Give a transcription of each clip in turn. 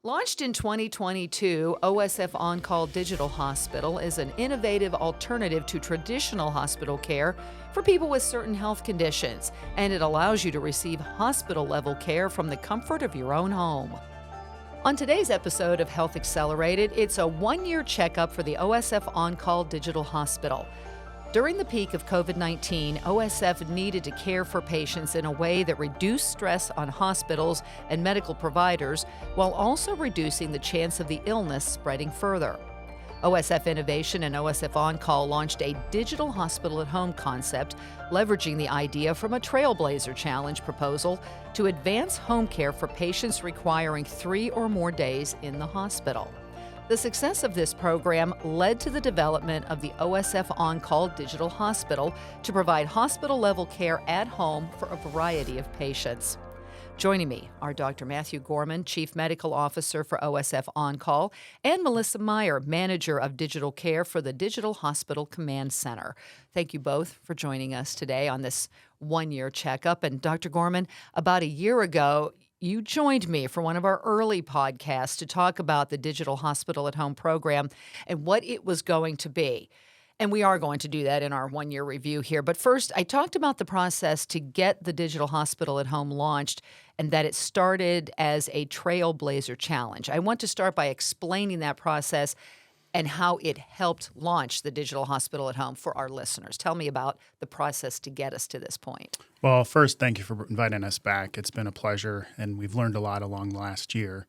Launched in 2022, OSF OnCall Digital Hospital is an innovative alternative to traditional hospital care for people with certain health conditions, and it allows you to receive hospital-level care from the comfort of your own home. On today's episode of Health Accelerated, it's a one-year checkup for the OSF OnCall Digital Hospital. During the peak of COVID-19, OSF needed to care for patients in a way that reduced stress on hospitals and medical providers while also reducing the chance of the illness spreading further. OSF Innovation and OSF OnCall launched a digital hospital at home concept, leveraging the idea from a Trailblazer Challenge proposal to advance home care for patients requiring 3 or more days in the hospital. The success of this program led to the development of the OSF OnCall Digital Hospital to provide hospital-level care at home for a variety of patients. Joining me are Dr. Matthew Gorman, Chief Medical Officer for OSF OnCall, and Melissa Meier, Manager of Digital Care for the Digital Hospital Command Center. Thank you both for joining us today on this one-year checkup. And Dr. Gorman, about a year ago, you joined me for one of our early podcasts to talk about the Digital Hospital at Home program and what it was going to be. And we are going to do that in our one-year review here. But first, I talked about the process to get the Digital Hospital at Home launched and that it started as a Trailblazer Challenge. I want to start by explaining that process and how it helped launch the Digital Hospital at Home for our listeners. Tell me about the process to get us to this point. Well, first, thank you for inviting us back. It's been a pleasure, and we've learned a lot along the last year.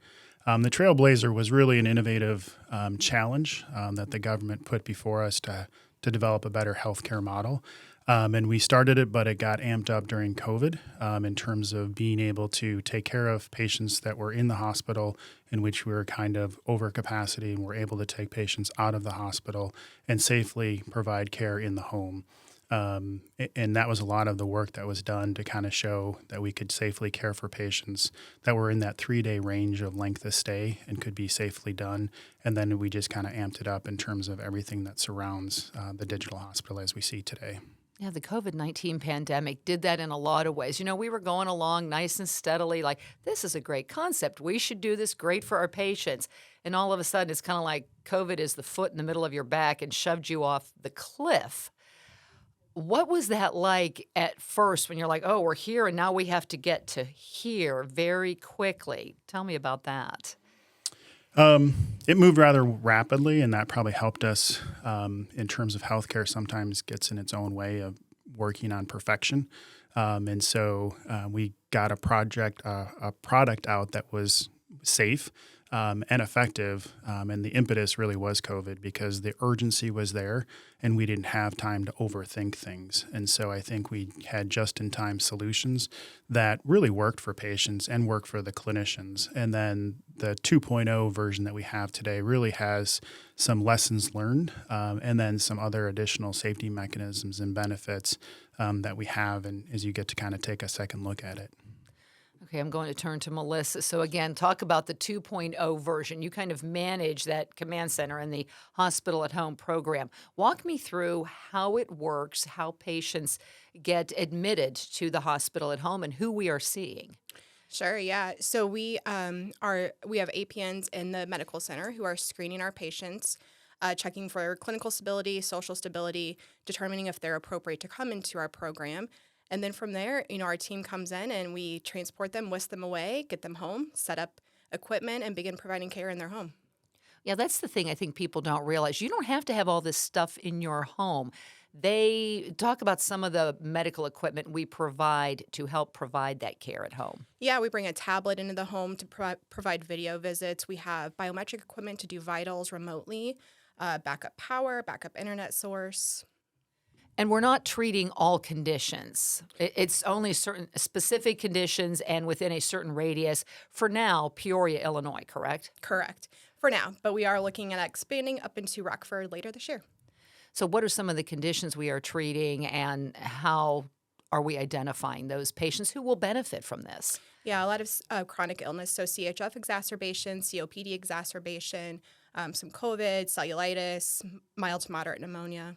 The Trailblazer was really an innovative challenge that the government put before us to develop a better healthcare model. And we started it, but it got amped up during COVID in terms of being able to take care of patients that were in the hospital, in which we were kind of over capacity, and we're able to take patients out of the hospital and safely provide care in the home. And that was a lot of the work that was done to kind of show that we could safely care for patients that were in that 3-day range of length of stay and could be safely done. And then we just kind of amped it up in terms of everything that surrounds the digital hospital as we see today. Yeah, the COVID-19 pandemic did that in a lot of ways. You know, we were going along nice and steadily, like, this is a great concept. We should do this, great for our patients. And all of a sudden, it's kind of like COVID is the foot in the middle of your back and shoved you off the cliff. What was that like at first when you're like, oh, we're here and now we have to get to here very quickly? Tell me about that. It moved rather rapidly, and that probably helped us in terms of healthcare sometimes gets in its own way of working on perfection. And so we got a product out that was safe and effective. And the impetus really was COVID because the urgency was there and we didn't have time to overthink things. And so I think we had just-in-time solutions that really worked for patients and worked for the clinicians. And then the 2.0 version that we have today really has some lessons learned and then some other additional safety mechanisms and benefits that we have, and as you get to kind of take a second look at it. Okay, I'm going to turn to Melissa. So again, talk about the 2.0 version. You kind of manage that command center and the hospital at home program. Walk me through how it works, how patients get admitted to the hospital at home, and who we are seeing. Sure, yeah. So we have APNs in the medical center who are screening our patients, checking for clinical stability, social stability, determining if they're appropriate to come into our program. And then from there, our team comes in and we transport them, whisk them away, get them home, set up equipment, and begin providing care in their home. Yeah, that's the thing I think people don't realize. You don't have to have all this stuff in your home. They talk about some of the medical equipment we provide to help provide that care at home. Yeah, we bring a tablet into the home to provide video visits. We have biometric equipment to do vitals remotely, backup power, backup internet source. And we're not treating all conditions. It's only certain specific conditions and within a certain radius. For now, Peoria, Illinois, correct? Correct. For now, but we are looking at expanding up into Rockford later this year. So what are some of the conditions we are treating, and how are we identifying those patients who will benefit from this? Yeah, a lot of chronic illness, so CHF exacerbation, COPD exacerbation, some COVID, cellulitis, mild to moderate pneumonia.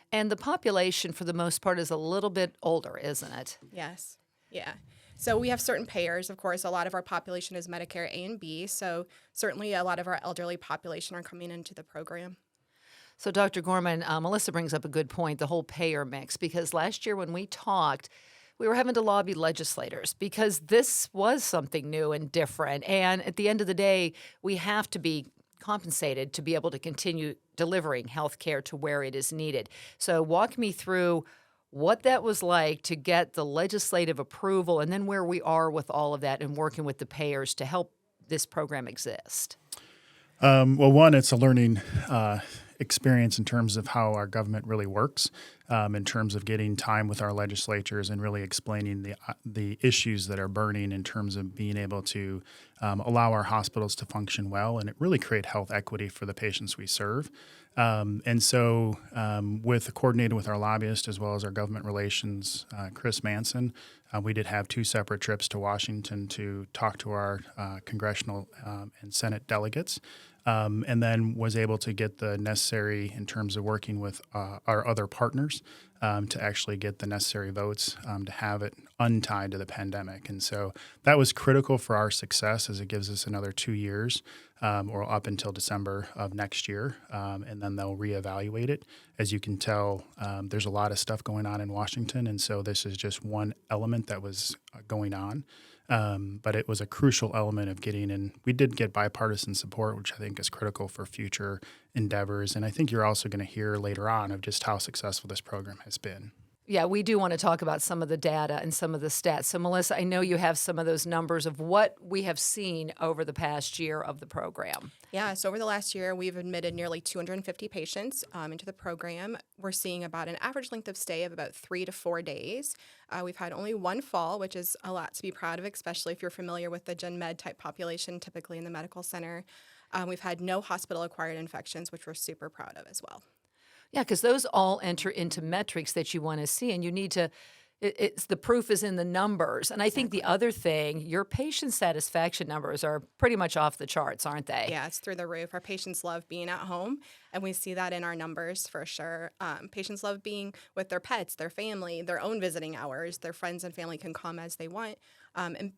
And the population, for the most part, is a little bit older, isn't it? Yes. Yeah. So we have certain payers, of course. A lot of our population is Medicare A and B. So certainly a lot of our elderly population are coming into the program. So, Dr. Gorman, Melissa brings up a good point, the whole payer mix, because last year when we talked, we were having to lobby legislators because this was something new and different. And at the end of the day, we have to be compensated to be able to continue delivering health care to where it is needed. So, walk me through what that was like to get the legislative approval and then where we are with all of that and working with the payers to help this program exist. Well, one, it's a learning experience in terms of how our government really works, in terms of getting time with our legislatures and really explaining the issues that are burning in terms of being able to allow our hospitals to function well and it really create health equity for the patients we serve. And so with coordinated with our lobbyist as well as our government relations, Chris Manson, we did have 2 separate trips to Washington to talk to our congressional and Senate delegates, and then was able to get the necessary in terms of working with our other partners to actually get the necessary votes to have it untied to the pandemic. And so that was critical for our success as it gives us another 2 years or up until December of next year, and then they'll reevaluate it. As you can tell, there's a lot of stuff going on in Washington, and so this is just one element that was going on. But it was a crucial element of getting in. We did get bipartisan support, which I think is critical for future endeavors. And I think you're also going to hear later on of just how successful this program has been. Yeah, we do want to talk about some of the data and some of the stats. So, Melissa, I know you have some of those numbers of what we have seen over the past year of the program. Yeah, so over the last year, we've admitted nearly 250 patients into the program. We're seeing about an average length of stay of about 3 to 4 days. We've had only 1 fall, which is a lot to be proud of, especially if you're familiar with the gen med type population, typically in the medical center. We've had no hospital-acquired infections, which we're super proud of as well. Yeah, because those all enter into metrics that you want to see, and you need to. It's the proof is in the numbers. And I think the other thing, your patient satisfaction numbers are pretty much off the charts, aren't they? Yeah, it's through the roof. Our patients love being at home, and we see that in our numbers for sure. Patients love being with their pets, their family, their own visiting hours. Their friends and family can come as they want. And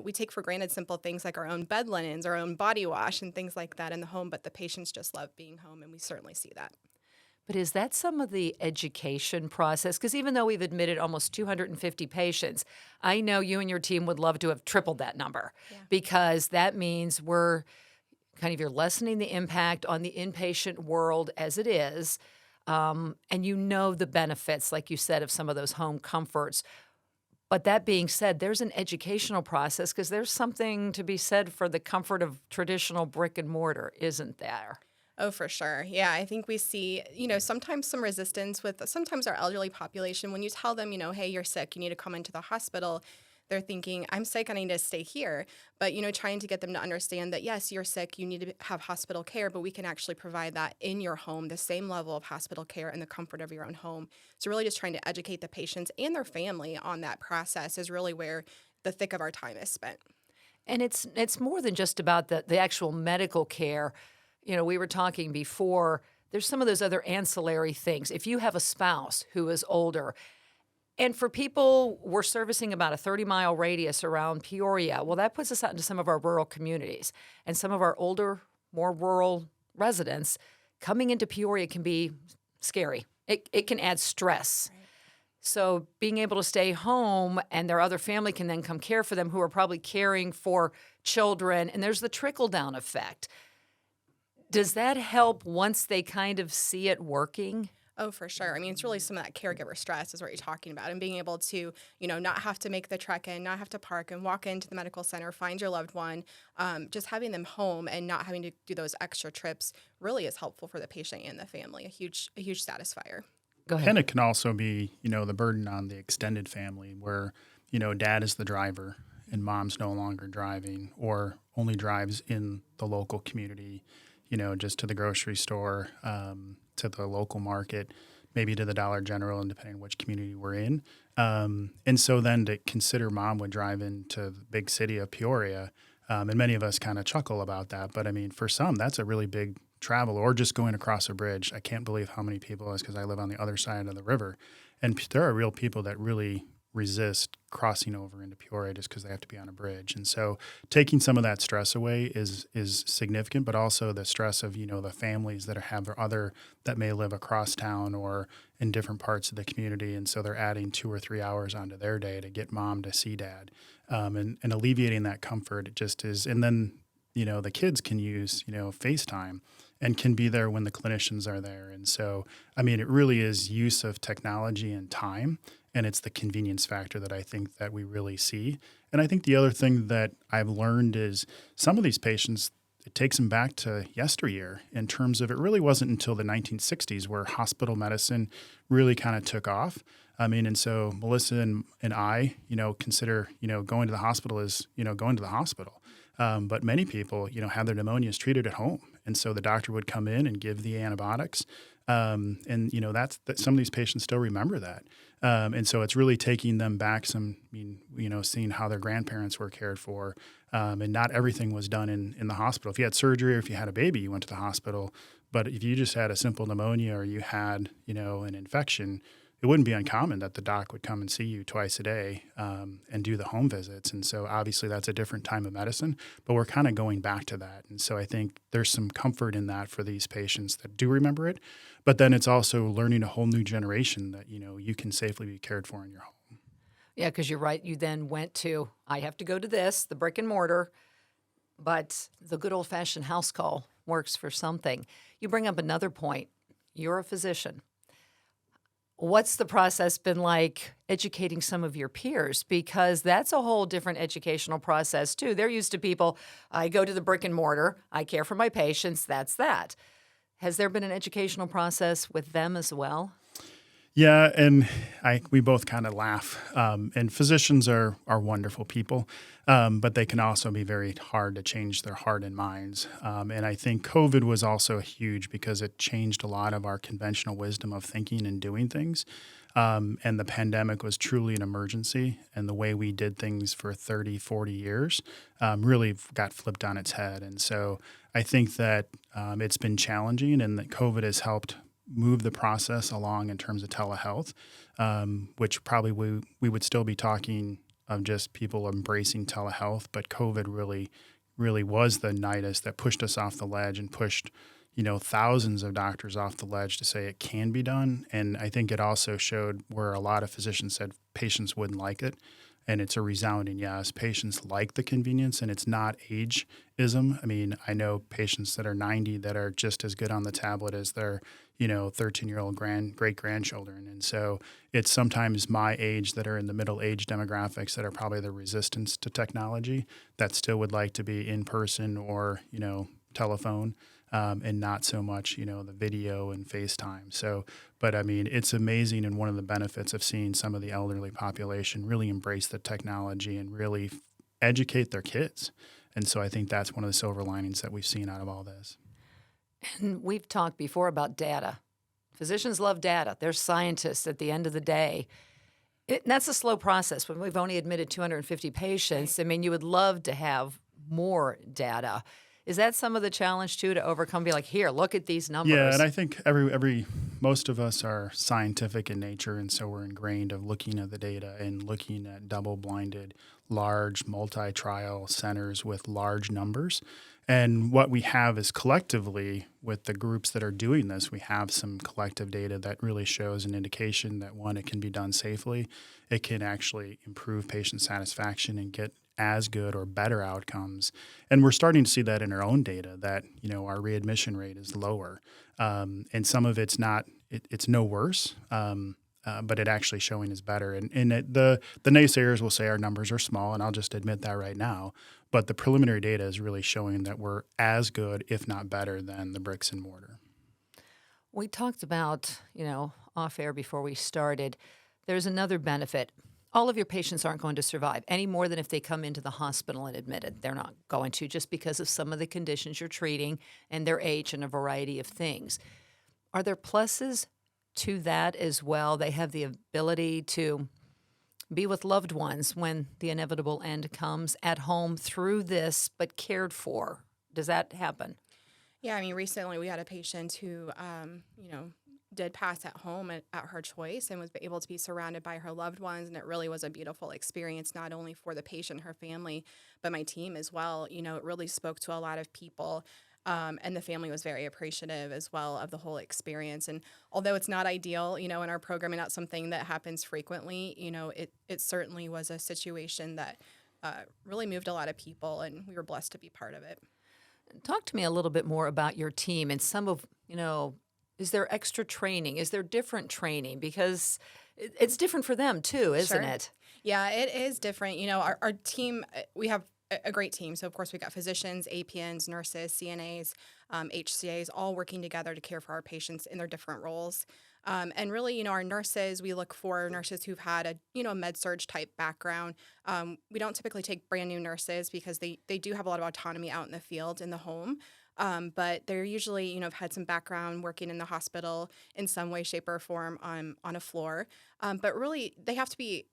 we take for granted simple things like our own bed linens, our own body wash, and things like that in the home, but the patients just love being home, and we certainly see that. But is that some of the education process? Because even though we've admitted almost 250 patients, I know you and your team would love to have tripled that number because that means you're lessening the impact on the inpatient world as it is. And you know the benefits, like you said, of some of those home comforts. But that being said, there's an educational process because there's something to be said for the comfort of traditional brick and mortar, isn't there? Oh, for sure. Yeah, I think we see, sometimes some resistance with sometimes our elderly population. When you tell them, hey, you're sick, you need to come into the hospital, they're thinking, I'm sick, I need to stay here. But, trying to get them to understand that, yes, you're sick, you need to have hospital care, but we can actually provide that in your home, the same level of hospital care in the comfort of your own home. So really just trying to educate the patients and their family on that process is really where the thick of our time is spent. And it's more than just about the actual medical care. We were talking before, there's some of those other ancillary things. If you have a spouse who is older, and for people, we're servicing about a 30-mile radius around Peoria. Well, that puts us out into some of our rural communities. And some of our older, more rural residents coming into Peoria can be scary. It can add stress. Right. So being able to stay home and their other family can then come care for them who are probably caring for children. And there's the trickle-down effect. Does that help once they kind of see it working? Oh, for sure. I mean, it's really some of that caregiver stress is what you're talking about, and being able to, not have to make the trek in, not have to park and walk into the medical center, find your loved one, just having them home and not having to do those extra trips really is helpful for the patient and the family, a huge satisfier. Go ahead. And it can also be, the burden on the extended family where, dad is the driver and mom's no longer driving or only drives in the local community, just to the grocery store, to the local market, maybe to the Dollar General, and depending on which community we're in. And so then to consider mom would drive into the big city of Peoria, and many of us kind of chuckle about that. But I mean, for some, that's a really big travel, or just going across a bridge. I can't believe how many people, because I live on the other side of the river. And there are real people that really resist crossing over into Peoria just because they have to be on a bridge. And so taking some of that stress away is significant, but also the stress of, the families that have their other that may live across town or in different parts of the community. And so they're adding 2 or 3 hours onto their day to get mom to see dad, and alleviating that comfort. It just is. And then, the kids can use, FaceTime and can be there when the clinicians are there. And so, it really is use of technology and time, and it's the convenience factor that I think that we really see. And I think the other thing that I've learned is some of these patients, it takes them back to yesteryear in terms of it really wasn't until the 1960s where hospital medicine really kind of took off. And so Melissa and I, consider, going to the hospital is, going to the hospital. But many people, have their pneumonias treated at home. And so the doctor would come in and give the antibiotics. That's some of these patients still remember that. And so it's really taking them back seeing how their grandparents were cared for. And not everything was done in the hospital. If you had surgery or if you had a baby, you went to the hospital. But if you just had a simple pneumonia or you had, an infection, it wouldn't be uncommon that the doc would come and see you twice a day and do the home visits. And so obviously that's a different time of medicine, but we're kind of going back to that. And so I think there's some comfort in that for these patients that do remember it. But then it's also learning a whole new generation that, you can safely be cared for in your home. Yeah, because you're right. You then went to, I have to go to this, the brick and mortar, but the good old-fashioned house call works for something. You bring up another point. You're a physician. What's the process been like educating some of your peers? Because that's a whole different educational process, too. They're used to people, I go to the brick and mortar, I care for my patients, that's that. Has there been an educational process with them as well? Yeah, and we both kind of laugh. And physicians are wonderful people, but they can also be very hard to change their heart and minds. And I think COVID was also huge because it changed a lot of our conventional wisdom of thinking and doing things. And the pandemic was truly an emergency, and the way we did things for 30, 40 years really got flipped on its head. And so I think that it's been challenging, and that COVID has helped move the process along in terms of telehealth, which probably we would still be talking of just people embracing telehealth, but COVID really was the nidus that pushed us off the ledge and pushed, thousands of doctors off the ledge to say it can be done. And I think it also showed where a lot of physicians said patients wouldn't like it. And it's a resounding yes. Patients like the convenience, and it's not ageism. I know patients that are 90 that are just as good on the tablet as their, 13-year-old great-grandchildren. And so it's sometimes my age that are in the middle age demographics that are probably the resistance to technology that still would like to be in person or, telephone. And not so much, the video and FaceTime. So, but it's amazing, and one of the benefits of seeing some of the elderly population really embrace the technology and really educate their kids. And so I think that's one of the silver linings that we've seen out of all this. And we've talked before about data. Physicians love data. They're scientists at the end of the day. That's a slow process. When we've only admitted 250 patients, you would love to have more data. Is that some of the challenge, too, to overcome? Be like, here, look at these numbers. Yeah, and I think most of us are scientific in nature, and so we're ingrained of looking at the data and looking at double-blinded, large, multi-trial centers with large numbers. And what we have is collectively, with the groups that are doing this, we have some collective data that really shows an indication that, one, it can be done safely. It can actually improve patient satisfaction and get as good or better outcomes. And we're starting to see that in our own data that, our readmission rate is lower. And some of it's not, it's no worse, but it actually showing is better. And the naysayers will say our numbers are small, and I'll just admit that right now. But the preliminary data is really showing that we're as good, if not better, than the bricks and mortar. We talked about, off air before we started, there's another benefit. All of your patients aren't going to survive any more than if they come into the hospital and admitted. They're not going to, just because of some of the conditions you're treating and their age and a variety of things. Are there pluses to that as well? They have the ability to be with loved ones when the inevitable end comes at home through this, but cared for. Does that happen? Yeah, recently we had a patient who, did pass at home at her choice and was able to be surrounded by her loved ones. And it really was a beautiful experience, not only for the patient, her family, but my team as well. It really spoke to a lot of people. And the family was very appreciative as well of the whole experience. And although it's not ideal, in our program and not something that happens frequently, it certainly was a situation that really moved a lot of people, and we were blessed to be part of it. Talk to me a little bit more about your team and some of, is there extra training? Is there different training? Because it's different for them too, isn't it? Yeah, it is different. Our team, we have a great team. So, of course, we got physicians, APNs, nurses, CNAs, HCAs, all working together to care for our patients in their different roles. And really, our nurses, we look for nurses who've had a, med-surg type background. We don't typically take brand new nurses because they do have a lot of autonomy out in the field, in the home. But they're usually, have had some background working in the hospital in some way, shape, or form on a floor. But really, they have to be,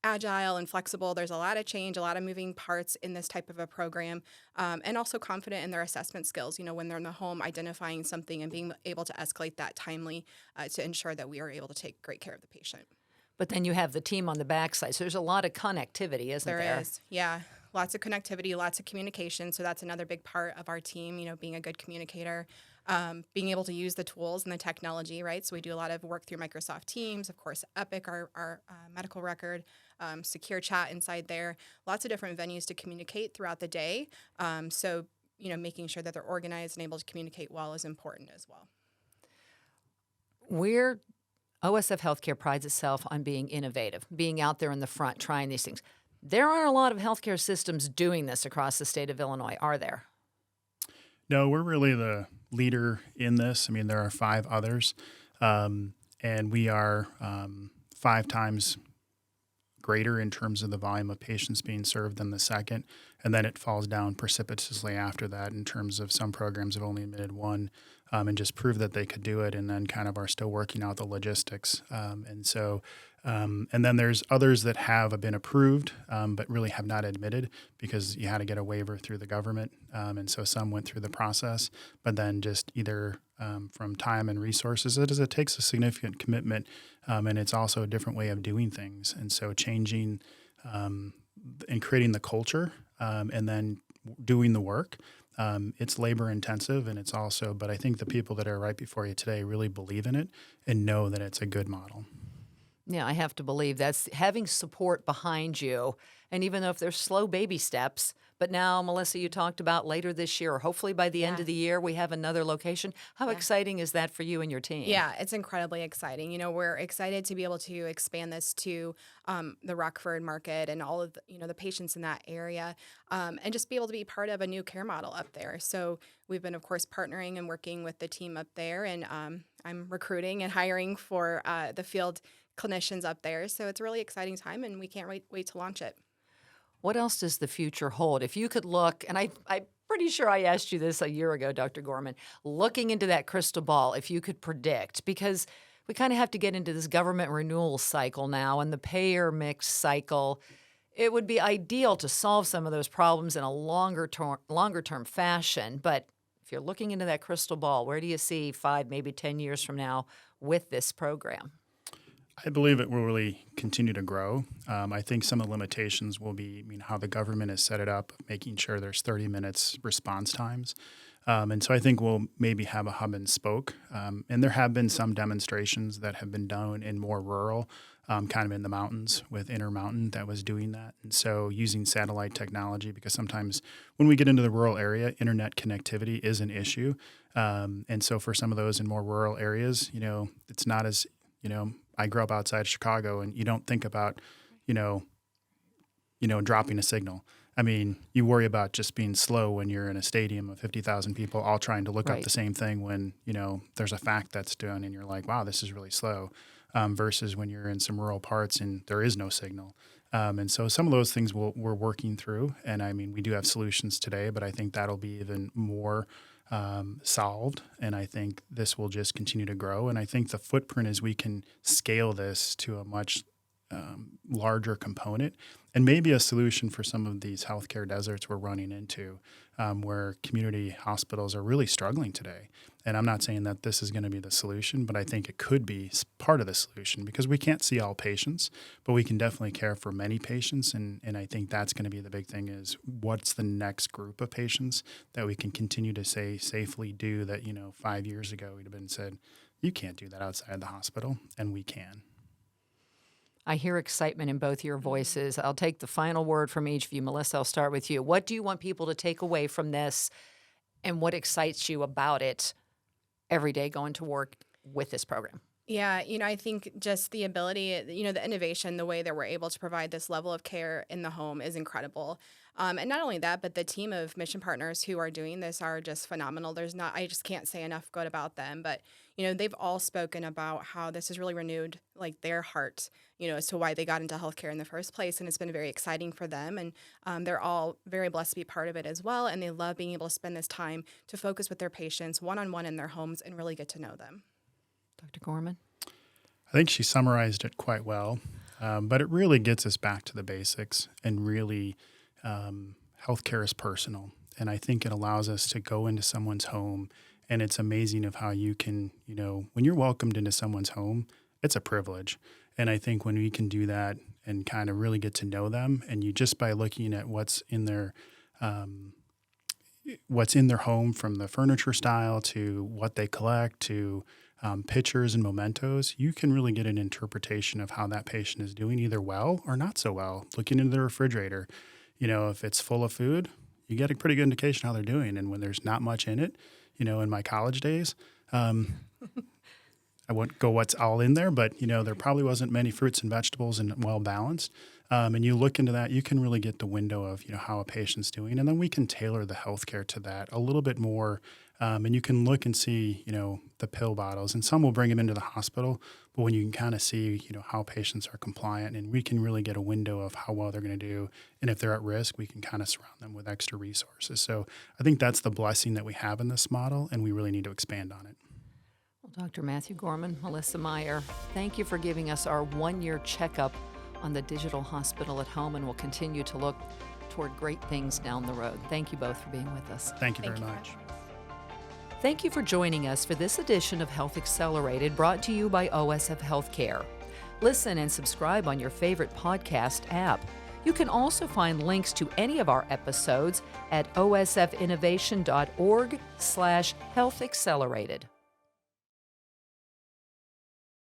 agile and flexible. There's a lot of change, a lot of moving parts in this type of a program, and also confident in their assessment skills, when they're in the home, identifying something and being able to escalate that timely to ensure that we are able to take great care of the patient. But then you have the team on the backside. So there's a lot of connectivity, isn't there? There is, yeah. Lots of connectivity, lots of communication. So that's another big part of our team, being a good communicator, being able to use the tools and the technology, right? So we do a lot of work through Microsoft Teams, of course, Epic, our medical record, secure chat inside there, lots of different venues to communicate throughout the day. So, making sure that they're organized and able to communicate well is important as well. OSF Healthcare prides itself on being innovative, being out there in the front, trying these things. There aren't a lot of healthcare systems doing this across the state of Illinois, are there? No, we're really the leader in this. I mean, there are 5 others, and we are 5 times greater in terms of the volume of patients being served than the second. And then it falls down precipitously after that in terms of some programs have only admitted 1 and just proved that they could do it, and then kind of are still working out the logistics. And then there's others that have been approved but really have not admitted because you had to get a waiver through the government. And so some went through the process, but then just either from time and resources, it takes a significant commitment, and it's also a different way of doing things. And so changing and creating the culture and then doing the work, it's labor intensive, and it's also, but I think the people that are right before you today really believe in it and know that it's a good model. Yeah, I have to believe that's having support behind you. And even though if there's slow baby steps, but now, Melissa, you talked about later this year, or hopefully by the end of the year, we have another location. How exciting is that for you and your team? Yeah, it's incredibly exciting. We're excited to be able to expand this to the Rockford market and all of the patients in that area, and just be able to be part of a new care model up there. So we've been, of course, partnering and working with the team up there, and I'm recruiting and hiring for the field clinicians up there. So it's a really exciting time, and we can't wait to launch it. What else does the future hold? If you could look, and I'm pretty sure I asked you this a year ago, Dr. Gorman, looking into that crystal ball, if you could predict, because we kind of have to get into this government renewal cycle now and the payer mix cycle, it would be ideal to solve some of those problems in a longer term fashion. But if you're looking into that crystal ball, where do you see 5, maybe 10 years from now with this program? I believe it will really continue to grow. I think some of the limitations will be, how the government has set it up, making sure there's 30 minutes response times. And so I think we'll maybe have a hub and spoke. And there have been some demonstrations that have been done in more rural, kind of in the mountains with Intermountain that was doing that. And so using satellite technology, because sometimes when we get into the rural area, internet connectivity is an issue. And so for some of those in more rural areas, it's not as, I grew up outside Chicago, and you don't think about, dropping a signal. I mean, you worry about just being slow when you're in a stadium of 50,000 people all trying to look up the same thing when, there's a fact that's done and you're like, wow, this is really slow, versus when you're in some rural parts and there is no signal. And so some of those things we're working through. And I mean, we do have solutions today, but I think that'll be even more solved, and I think this will just continue to grow. And I think the footprint is we can scale this to a much larger component, and maybe a solution for some of these healthcare deserts we're running into, where community hospitals are really struggling today. And I'm not saying that this is going to be the solution, but I think it could be part of the solution, because we can't see all patients, but we can definitely care for many patients. And I think that's going to be the big thing, is what's the next group of patients that we can continue to say safely do that, 5 years ago we'd have been said, you can't do that outside the hospital, and we can. I hear excitement in both your voices. I'll take the final word from each of you. Melissa, I'll start with you. What do you want people to take away from this, and what excites you about it every day going to work with this program? Yeah, I think just the ability, the innovation, the way that we're able to provide this level of care in the home is incredible. And not only that, but the team of mission partners who are doing this are just phenomenal. I just can't say enough good about them. But, they've all spoken about how this has really renewed their heart, as to why they got into healthcare in the first place. And it's been very exciting for them. And they're all very blessed to be part of it as well. And they love being able to spend this time to focus with their patients one-on-one in their homes and really get to know them. Dr. Gorman? I think she summarized it quite well, but it really gets us back to the basics, and really healthcare is personal. And I think it allows us to go into someone's home, and it's amazing of how you can, when you're welcomed into someone's home, it's a privilege. And I think when we can do that and kind of really get to know them, and you just by looking at what's in their home, from the furniture style to what they collect to pictures and mementos, you can really get an interpretation of how that patient is doing, either well or not so well. Looking into the refrigerator, if it's full of food, you get a pretty good indication how they're doing. And when there's not much in it, in my college days, I won't go what's all in there, but, there probably wasn't many fruits and vegetables and well balanced. And you look into that, you can really get the window of, how a patient's doing. And then we can tailor the healthcare to that a little bit more. And you can look and see, the pill bottles, and some will bring them into the hospital, but when you can kind of see, how patients are compliant, and we can really get a window of how well they're going to do. And if they're at risk, we can kind of surround them with extra resources. So I think that's the blessing that we have in this model, and we really need to expand on it. Well, Dr. Matthew Gorman, Melissa Meier, thank you for giving us our 1-year checkup on the digital hospital at home, and we'll continue to look toward great things down the road. Thank you both for being with us. Thank you very much. Thank you for joining us for this edition of Health Accelerated, brought to you by OSF HealthCare. Listen and subscribe on your favorite podcast app. You can also find links to any of our episodes at osfinnovation.org/healthaccelerated.